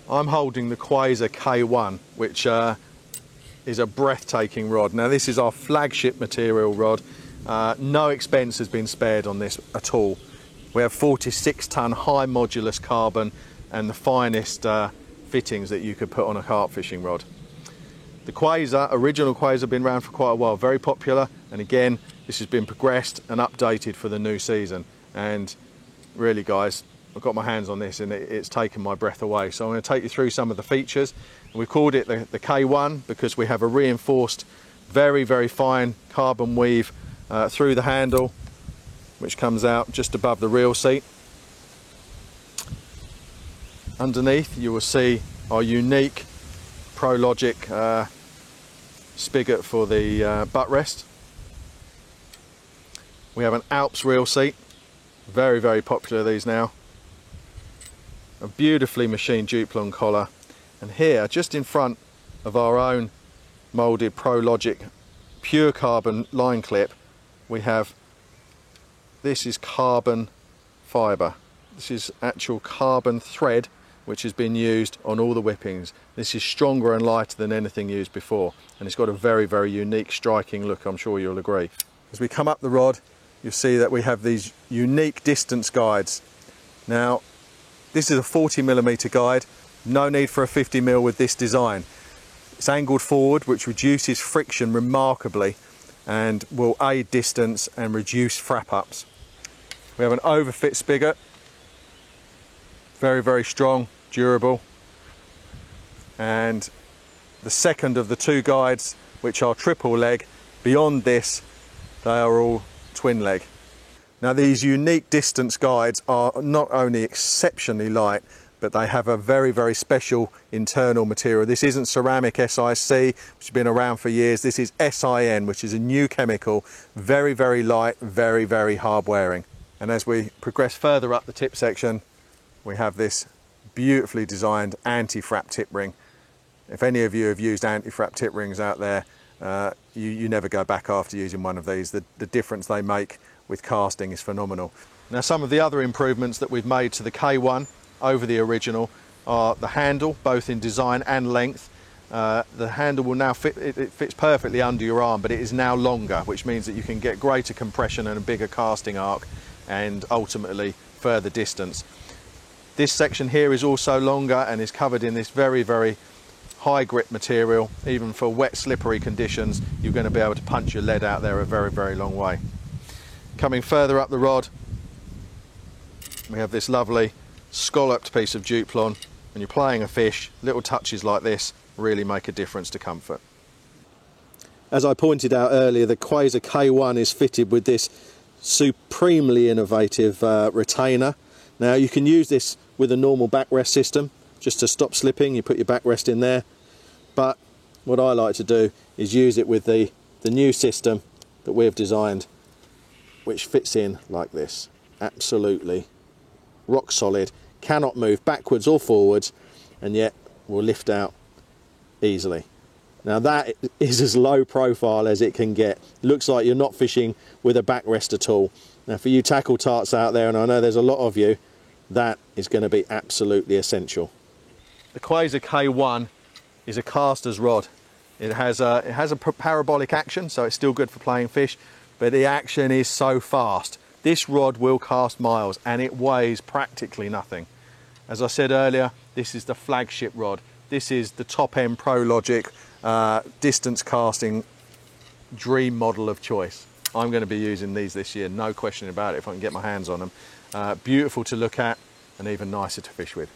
I'm holding the Quasar K1, which is a breathtaking rod. Now this is our flagship material rod. No expense has been spared on this at all. We have 46-ton high modulus carbon and the finest fittings that you could put on a carp fishing rod. The Quasar, original Quasar, been around for quite a while, very popular, and again this has been progressed and updated for the new season. And really guys, I've got my hands on this and it's taken my breath away. So I'm going to take you through some of the features. We've called it the K1 because we have a reinforced, very, very fine carbon weave through the handle, which comes out just above the reel seat. Underneath you will see our unique Prologic spigot for the butt rest. We have an Alps reel seat, very, very popular these now. A beautifully machined Duplon collar, and here just in front of our own moulded Prologic pure carbon line clip, we have, this is carbon fibre. This is actual carbon thread which has been used on all the whippings. This is stronger and lighter than anything used before, and it's got a very, very unique, striking look, I'm sure you'll agree. As we come up the rod, you'll see that we have these unique distance guides. Now, this is a 40mm guide, no need for a 50mm with this design. It's angled forward, which reduces friction remarkably and will aid distance and reduce frap ups. We have an overfit spigot, very, very strong, durable, and the second of the two guides, which are triple leg. Beyond this, they are all twin leg. Now these unique distance guides are not only exceptionally light, but they have a very, very special internal material. This isn't ceramic SiC, which has been around for years. This is SiN, which is a new chemical, very, very light, very, very hard wearing. And as we progress further up the tip section, we have this beautifully designed anti-frap tip ring. If any of you have used anti-frap tip rings out there, you never go back after using one of these. The difference they make with casting is phenomenal. Now some of the other improvements that we've made to the K1 over the original are the handle, both in design and length. The handle will now fit, it fits perfectly under your arm, but it is now longer, which means that you can get greater compression and a bigger casting arc and ultimately further distance. This section here is also longer and is covered in this very, very high grip material. Even for wet, slippery conditions, you're going to be able to punch your lead out there a very, very long way. Coming further up the rod, we have this lovely scalloped piece of Duplon. When you're playing a fish, little touches like this really make a difference to comfort. As I pointed out earlier, the Quasar K1 is fitted with this supremely innovative retainer. Now you can use this with a normal backrest system just to stop slipping. You put your backrest in there, but what I like to do is use it with the new system that we've designed, which fits in like this, absolutely rock solid, cannot move backwards or forwards, and yet will lift out easily. Now that is as low profile as it can get. Looks like you're not fishing with a backrest at all. Now for you tackle tarts out there, and I know there's a lot of you, that is going to be absolutely essential. The Quasar K1 is a caster's rod. It has a parabolic action, so it's still good for playing fish, but the action is so fast. This rod will cast miles and it weighs practically nothing. As I said earlier, this is the flagship rod. This is the top-end Prologic distance casting dream model of choice. I'm going to be using these this year, no question about it, if I can get my hands on them. Beautiful to look at and even nicer to fish with.